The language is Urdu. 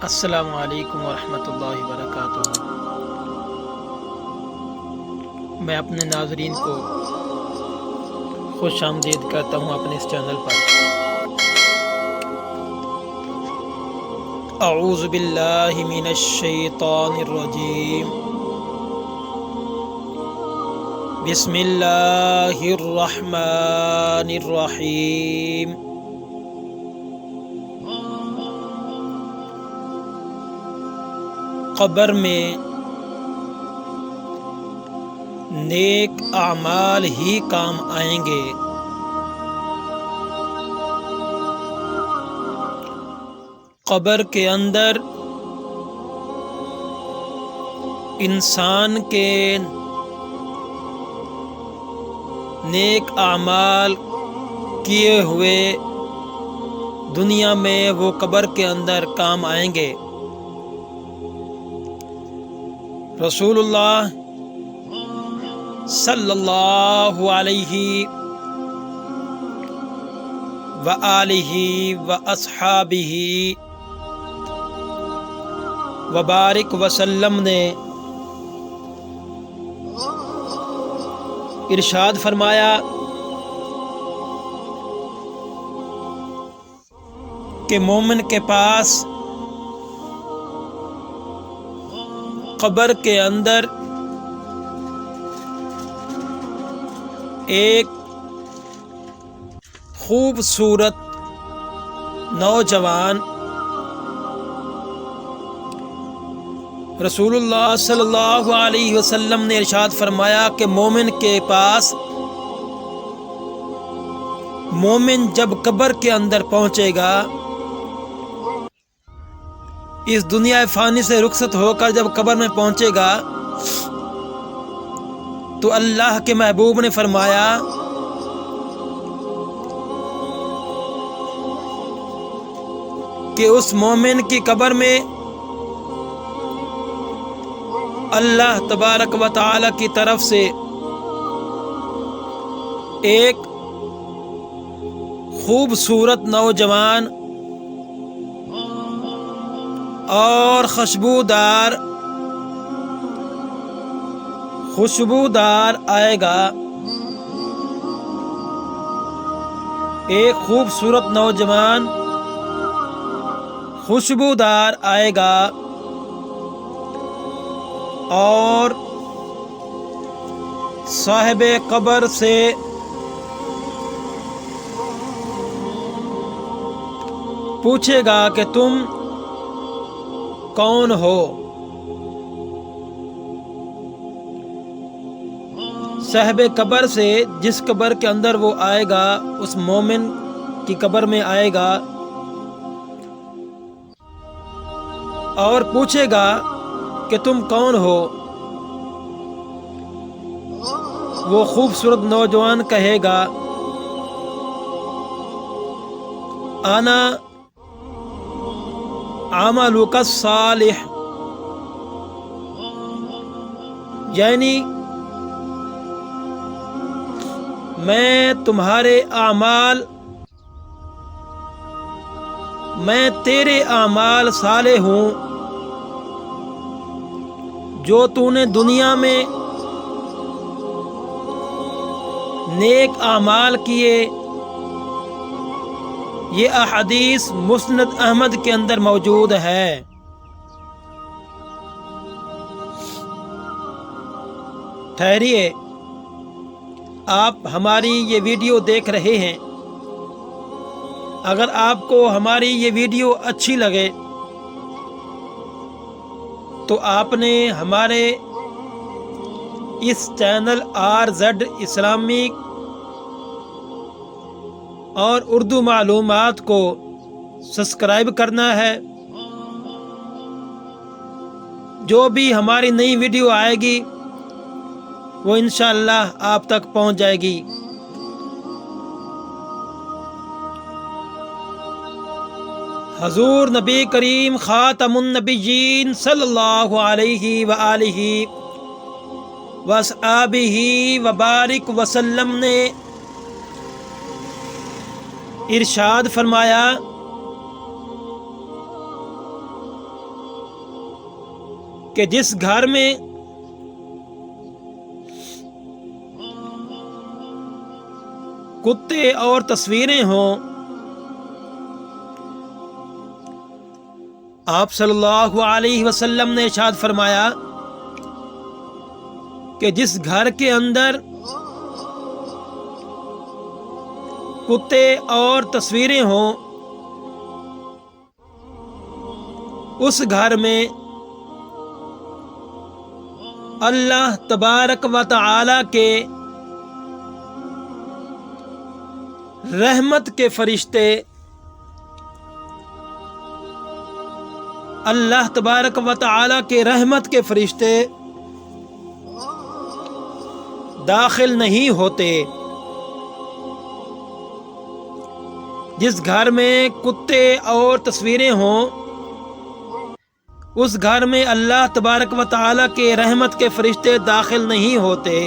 السلام علیکم ورحمۃ اللہ وبرکاتہ۔ میں اپنے ناظرین کو خوش آمدید کرتا ہوں اپنے اس چینل پر۔ اعوذ باللہ من الشیطان الرجیم، بسم اللہ الرحمن الرحیم۔ قبر میں نیک اعمال ہی کام آئیں گے۔ قبر کے اندر انسان کے نیک اعمال کیے ہوئے دنیا میں وہ قبر کے اندر کام آئیں گے۔ رسول اللہ صلی اللہ علیہ وآلہ واصحابہ وبارک وسلم نے ارشاد فرمایا کہ مومن کے پاس قبر کے اندر ایک خوبصورت نوجوان، رسول اللہ صلی اللہ علیہ وسلم نے ارشاد فرمایا کہ مومن کے پاس، مومن جب قبر کے اندر پہنچے گا، اس دنیا فانی سے رخصت ہو کر جب قبر میں پہنچے گا، تو اللہ کے محبوب نے فرمایا کہ اس مومن کی قبر میں اللہ تبارک و تعالی کی طرف سے ایک خوبصورت نوجوان اور خوشبودار آئے گا۔ ایک خوبصورت نوجوان خوشبودار آئے گا اور صاحب قبر سے پوچھے گا کہ تم کون ہو؟ صاحب قبر سے، جس قبر کے اندر وہ آئے گا، اس مومن کی قبر میں آئے گا اور پوچھے گا کہ تم کون ہو؟ وہ خوبصورت نوجوان کہے گا انا عملک الصالح، یعنی میں تمہارے اعمال، میں تیرے اعمال صالح ہوں، جو تو نے دنیا میں نیک اعمال کیے۔ یہ احادیث مسند احمد کے اندر موجود ہے۔ ٹھہریے، آپ ہماری یہ ویڈیو دیکھ رہے ہیں، اگر آپ کو ہماری یہ ویڈیو اچھی لگے تو آپ نے ہمارے اس چینل RZ اسلامک اور اردو معلومات کو سبسکرائب کرنا ہے۔ جو بھی ہماری نئی ویڈیو آئے گی وہ انشاءاللہ آپ تک پہنچ جائے گی۔ حضور نبی کریم خاتم النبیین صلی اللہ علیہ وآلہ وصحبہ وبارک وسلم نے ارشاد فرمایا کہ جس گھر میں کتے اور تصویریں ہوں، آپ صلی اللہ علیہ وسلم نے ارشاد فرمایا کہ جس گھر کے اندر کتے اور تصویریں ہوں، اس گھر میں اللہ تبارک و تعالی کے رحمت کے فرشتے اللہ تبارک و تعالی کے رحمت کے فرشتے داخل نہیں ہوتے۔ جس گھر میں کتے اور تصویریں ہوں، اس گھر میں اللہ تبارک و تعالی کے رحمت کے فرشتے داخل نہیں ہوتے۔